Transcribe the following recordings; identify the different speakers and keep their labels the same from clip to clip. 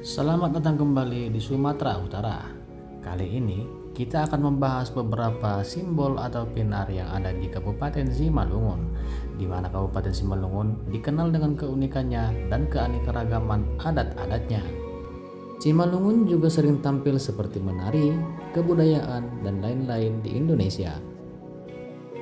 Speaker 1: Selamat datang kembali di Sumatera Utara. Kali ini kita akan membahas beberapa simbol atau pinar yang ada di Kabupaten Simalungun, di mana Kabupaten Simalungun dikenal dengan keunikannya dan keanekaragaman adat-adatnya. Simalungun juga sering tampil seperti menari, kebudayaan, dan lain-lain di Indonesia.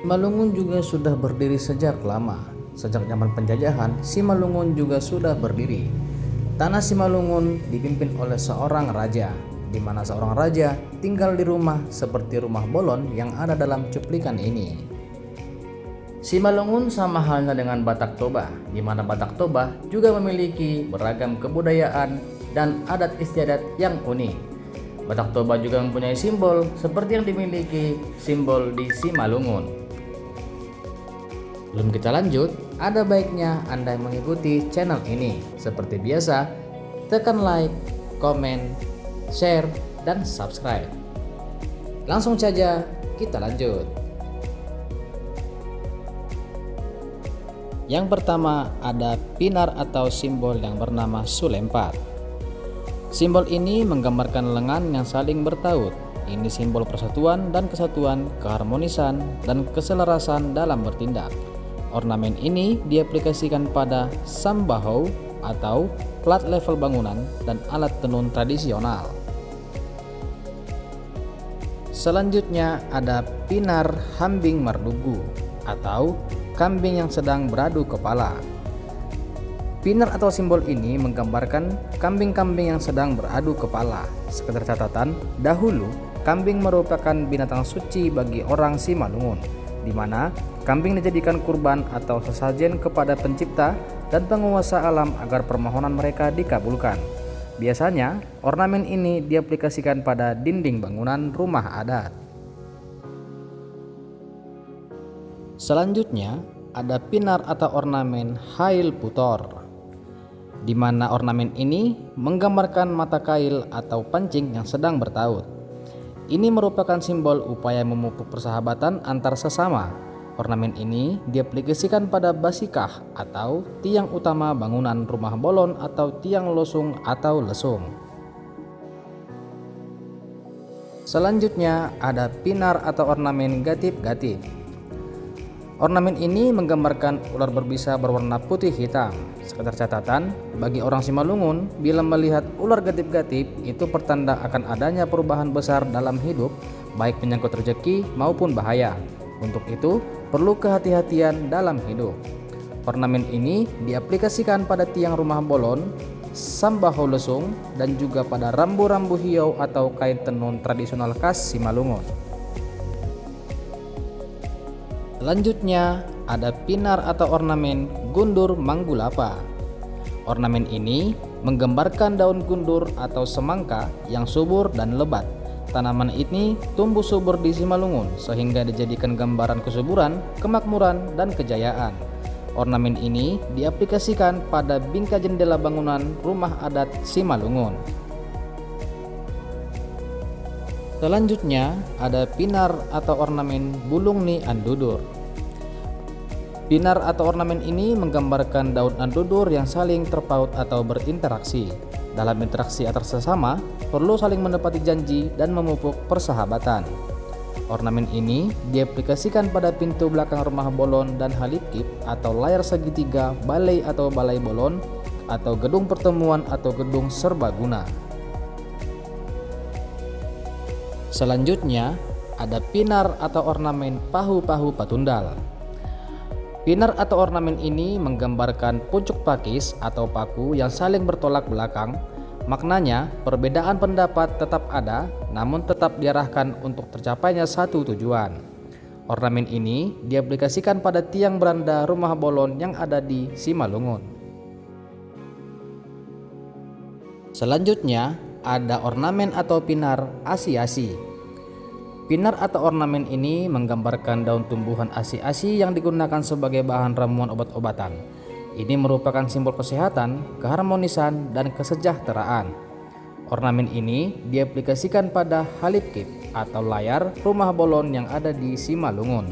Speaker 1: Simalungun juga sudah berdiri sejak lama. Sejak zaman penjajahan, Simalungun juga sudah berdiri. Tanah Simalungun dipimpin oleh seorang raja, di mana seorang raja tinggal di rumah seperti rumah bolon yang ada dalam cuplikan ini. Simalungun sama halnya dengan Batak Toba, di mana Batak Toba juga memiliki beragam kebudayaan dan adat istiadat yang unik. Batak Toba juga mempunyai simbol seperti yang dimiliki simbol di Simalungun. Sebelum kita lanjut, ada baiknya Anda mengikuti channel ini. Seperti biasa, tekan like, komen, share, dan subscribe. Langsung saja kita lanjut. Yang pertama ada pinar atau simbol yang bernama Sulempar. Simbol ini menggambarkan lengan yang saling bertaut. Ini simbol persatuan dan kesatuan, keharmonisan, dan keselarasan dalam bertindak. Ornamen ini diaplikasikan pada sambahou atau plat level bangunan dan alat tenun tradisional. Selanjutnya ada pinar hambing mardugu atau kambing yang sedang beradu kepala. Pinar atau simbol ini menggambarkan kambing-kambing yang sedang beradu kepala. Sekedar catatan, dahulu kambing merupakan binatang suci bagi orang Simalungun, di mana kambing dijadikan kurban atau sesajen kepada pencipta dan penguasa alam agar permohonan mereka dikabulkan. Biasanya, ornamen ini diaplikasikan pada dinding bangunan rumah adat. Selanjutnya, ada pinar atau ornamen Hail Putor, di mana ornamen ini menggambarkan mata kail atau pancing yang sedang bertaut. Ini merupakan simbol upaya memupuk persahabatan antar sesama. Ornamen ini diaplikasikan pada basikah atau tiang utama bangunan rumah bolon atau tiang losung atau lesung. Selanjutnya ada pinar atau ornamen gatip-gatip. Ornamen ini menggambarkan ular berbisa berwarna putih hitam. Sekedar catatan, bagi orang Simalungun, bila melihat ular gatip-gatip itu pertanda akan adanya perubahan besar dalam hidup, baik menyangkut rezeki maupun bahaya. Untuk itu, perlu kehati-hatian dalam hidup. Ornamen ini diaplikasikan pada tiang rumah bolon, sambahou lesung, dan juga pada rambu-rambu hiau atau kain tenun tradisional khas Simalungun. Selanjutnya ada pinar atau ornamen gundur manggulapa. Ornamen ini menggambarkan daun gundur atau semangka yang subur dan lebat. Tanaman ini tumbuh subur di Simalungun sehingga dijadikan gambaran kesuburan, kemakmuran, dan kejayaan. Ornamen ini diaplikasikan pada bingkai jendela bangunan rumah adat Simalungun. Selanjutnya ada pinar atau ornamen bulungni andudur. Pinar atau ornamen ini menggambarkan daun andudur yang saling terpaut atau berinteraksi. Dalam interaksi antar sesama, perlu saling menepati janji dan memupuk persahabatan. Ornamen ini diaplikasikan pada pintu belakang rumah bolon dan halipkip atau layar segitiga balai atau balai bolon atau gedung pertemuan atau gedung serbaguna. Selanjutnya ada pinar atau ornamen pahu-pahu patundal. Pinar atau ornamen ini menggambarkan pucuk pakis atau paku yang saling bertolak belakang. Maknanya, perbedaan pendapat tetap ada, namun tetap diarahkan untuk tercapainya satu tujuan. Ornamen ini diaplikasikan pada tiang beranda rumah bolon yang ada di Simalungun. Selanjutnya, ada ornamen atau pinar asi-asi. Pinar atau ornamen ini menggambarkan daun tumbuhan asi-asi yang digunakan sebagai bahan ramuan obat-obatan. Ini merupakan simbol kesehatan, keharmonisan, dan kesejahteraan. Ornamen ini diaplikasikan pada halipkip atau layar rumah bolon yang ada di Simalungun.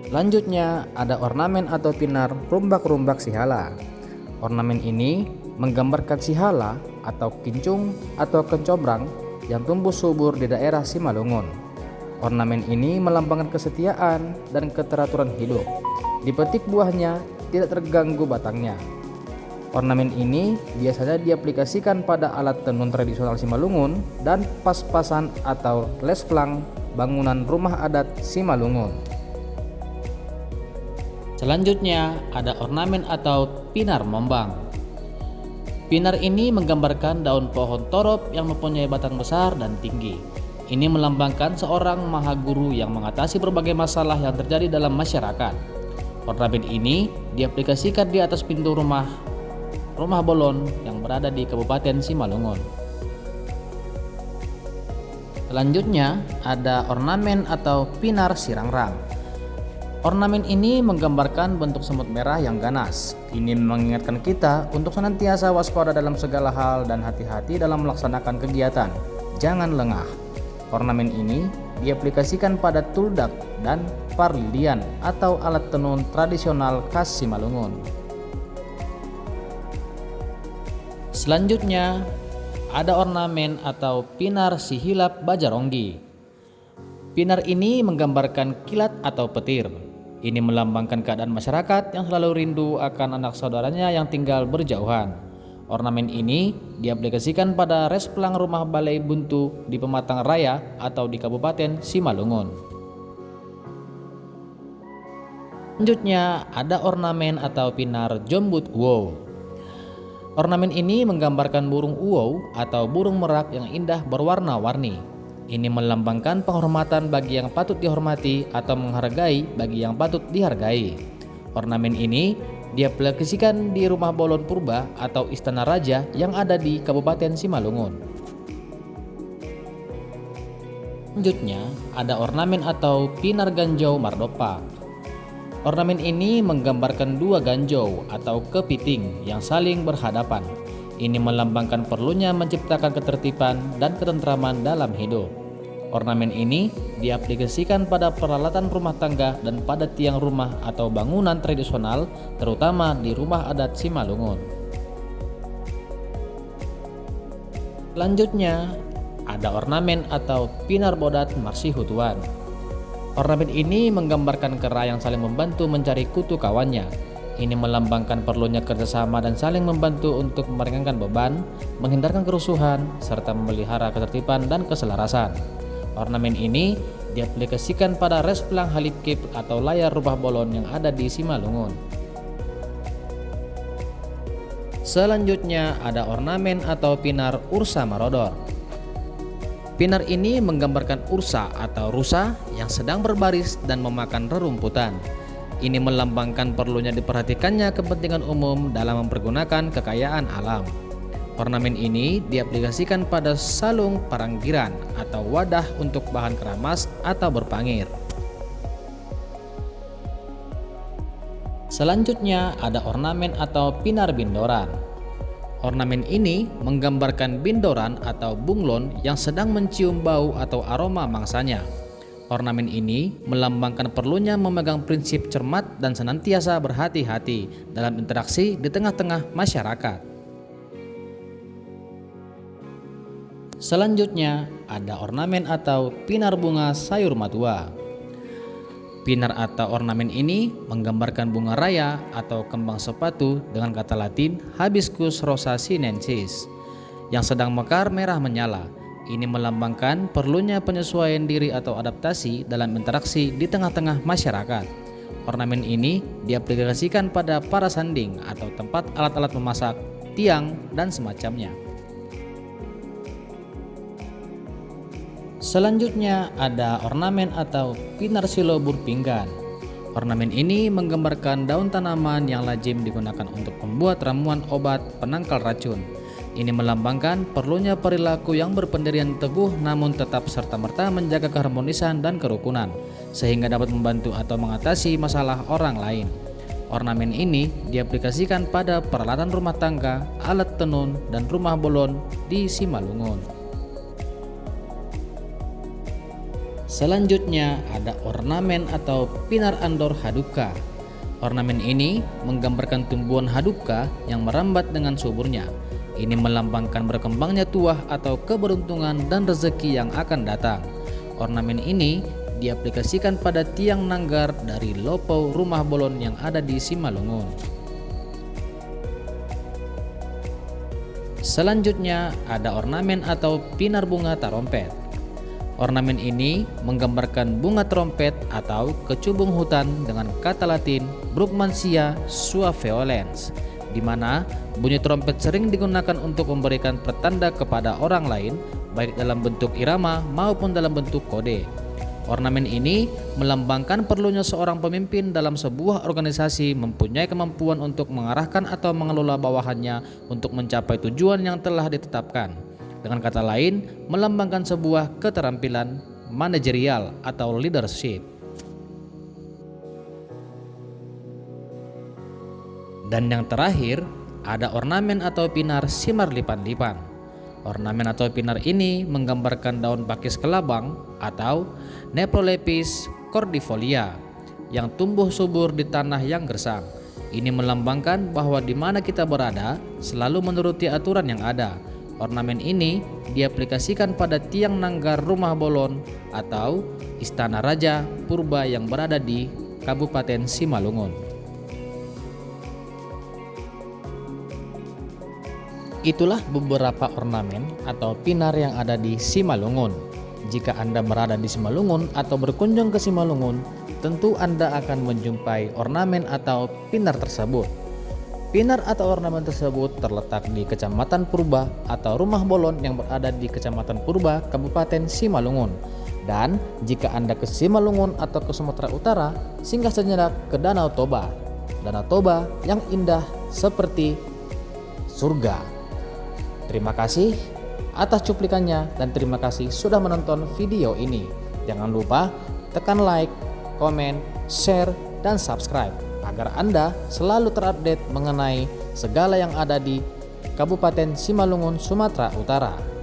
Speaker 1: Selanjutnya ada ornamen atau pinar rumbak-rumbak sihala. Ornamen ini menggambarkan sihala atau kincung atau kencombrang yang tumbuh subur di daerah Simalungun. Ornamen ini melambangkan kesetiaan dan keteraturan hidup. Dipetik buahnya tidak terganggu batangnya. Ornamen ini biasanya diaplikasikan pada alat tenun tradisional Simalungun dan pas-pasan atau lesplang bangunan rumah adat Simalungun. Selanjutnya ada ornamen atau pinar mombang. Pinar ini menggambarkan daun pohon torop yang mempunyai batang besar dan tinggi. Ini melambangkan seorang maha guru yang mengatasi berbagai masalah yang terjadi dalam masyarakat. Ornamen ini diaplikasikan di atas pintu rumah bolon yang berada di Kabupaten Simalungun. Selanjutnya ada ornamen atau pinar sirangrang. Ornamen ini menggambarkan bentuk semut merah yang ganas. Ini mengingatkan kita untuk senantiasa waspada dalam segala hal dan hati-hati dalam melaksanakan kegiatan. Jangan lengah. Ornamen ini diaplikasikan pada tuldak dan parlilian atau alat tenun tradisional khas Simalungun. Selanjutnya ada ornamen atau pinar sihilap bajaronggi. Pinar ini menggambarkan kilat atau petir. Ini melambangkan keadaan masyarakat yang selalu rindu akan anak saudaranya yang tinggal berjauhan. Ornamen ini diaplikasikan pada resplang rumah balai buntu di Pematang Raya atau di Kabupaten Simalungun. Selanjutnya ada ornamen atau pinar jombut uwou. Ornamen ini menggambarkan burung uwou atau burung merak yang indah berwarna-warni. Ini melambangkan penghormatan bagi yang patut dihormati atau menghargai bagi yang patut dihargai. Ornamen ini diaplikasikan di rumah bolon purba atau istana raja yang ada di Kabupaten Simalungun. Selanjutnya ada ornamen atau pinar ganjau mardopa. Ornamen ini menggambarkan dua ganjau atau kepiting yang saling berhadapan. Ini melambangkan perlunya menciptakan ketertiban dan ketentraman dalam hidup. Ornamen ini diaplikasikan pada peralatan rumah tangga dan pada tiang rumah atau bangunan tradisional, terutama di rumah adat Simalungun. Selanjutnya ada ornamen atau pinar bodat marsihutuan. Ornamen ini menggambarkan kera yang saling membantu mencari kutu kawannya. Ini melambangkan perlunya kerjasama dan saling membantu untuk meringankan beban, menghindarkan kerusuhan, serta memelihara ketertiban dan keselarasan. Ornamen ini diaplikasikan pada resplang halipkip atau layar rumah bolon yang ada di Simalungun. Selanjutnya ada ornamen atau pinar ursa marodor. Pinar ini menggambarkan ursa atau rusa yang sedang berbaris dan memakan rerumputan. Ini melambangkan perlunya diperhatikannya kepentingan umum dalam mempergunakan kekayaan alam. Ornamen ini diaplikasikan pada salung paranggiran atau wadah untuk bahan keramas atau berpangir. Selanjutnya ada ornamen atau pinar bindoran. Ornamen ini menggambarkan bindoran atau bunglon yang sedang mencium bau atau aroma mangsanya. Ornamen ini melambangkan perlunya memegang prinsip cermat dan senantiasa berhati-hati dalam interaksi di tengah-tengah masyarakat. Selanjutnya ada ornamen atau pinar bunga sayur matua. Pinar atau ornamen ini menggambarkan bunga raya atau kembang sepatu dengan kata Latin Hibiscus rosa sinensis yang sedang mekar merah menyala. Ini melambangkan perlunya penyesuaian diri atau adaptasi dalam interaksi di tengah-tengah masyarakat. Ornamen ini diaplikasikan pada para sanding atau tempat alat-alat memasak, tiang, dan semacamnya. Selanjutnya ada ornamen atau pinar silobur pinggan. Ornamen ini menggambarkan daun tanaman yang lazim digunakan untuk membuat ramuan obat penangkal racun. Ini melambangkan perlunya perilaku yang berpendirian teguh namun tetap serta-merta menjaga keharmonisan dan kerukunan, sehingga dapat membantu atau mengatasi masalah orang lain. Ornamen ini diaplikasikan pada peralatan rumah tangga, alat tenun, dan rumah bolon di Simalungun. Selanjutnya ada ornamen atau pinar andor haduka. Ornamen ini menggambarkan tumbuhan hadupka yang merambat dengan suburnya. Ini melambangkan berkembangnya tuah atau keberuntungan dan rezeki yang akan datang. Ornamen ini diaplikasikan pada tiang nanggar dari Lopau Rumah Bolon yang ada di Simalungun. Selanjutnya ada ornamen atau pinar bunga tarompet. Ornamen ini menggambarkan bunga trompet atau kecubung hutan dengan kata Latin Brugmansia suaveolens, di mana bunyi trompet sering digunakan untuk memberikan pertanda kepada orang lain, baik dalam bentuk irama maupun dalam bentuk kode. Ornamen ini melambangkan perlunya seorang pemimpin dalam sebuah organisasi mempunyai kemampuan untuk mengarahkan atau mengelola bawahannya untuk mencapai tujuan yang telah ditetapkan. Dengan kata lain, melambangkan sebuah keterampilan manajerial atau leadership. Dan yang terakhir, ada ornamen atau pinar simar lipan-lipan. Ornamen atau pinar ini menggambarkan daun pakis kelabang atau Neprolepis cordifolia yang tumbuh subur di tanah yang gersang. Ini melambangkan bahwa di mana kita berada selalu menuruti aturan yang ada. Ornamen ini diaplikasikan pada tiang nanggar Rumah Bolon atau Istana Raja Purba yang berada di Kabupaten Simalungun. Itulah beberapa ornamen atau pinar yang ada di Simalungun. Jika Anda berada di Simalungun atau berkunjung ke Simalungun, tentu Anda akan menjumpai ornamen atau pinar tersebut. Pinar atau ornamen tersebut terletak di Kecamatan Purba atau Rumah Bolon yang berada di Kecamatan Purba, Kabupaten Simalungun. Dan jika Anda ke Simalungun atau ke Sumatera Utara, singgah sejenak ke Danau Toba. Danau Toba yang indah seperti surga. Terima kasih atas cuplikannya dan terima kasih sudah menonton video ini. Jangan lupa tekan like, komen, share, dan subscribe agar Anda selalu terupdate mengenai segala yang ada di Kabupaten Simalungun, Sumatera Utara.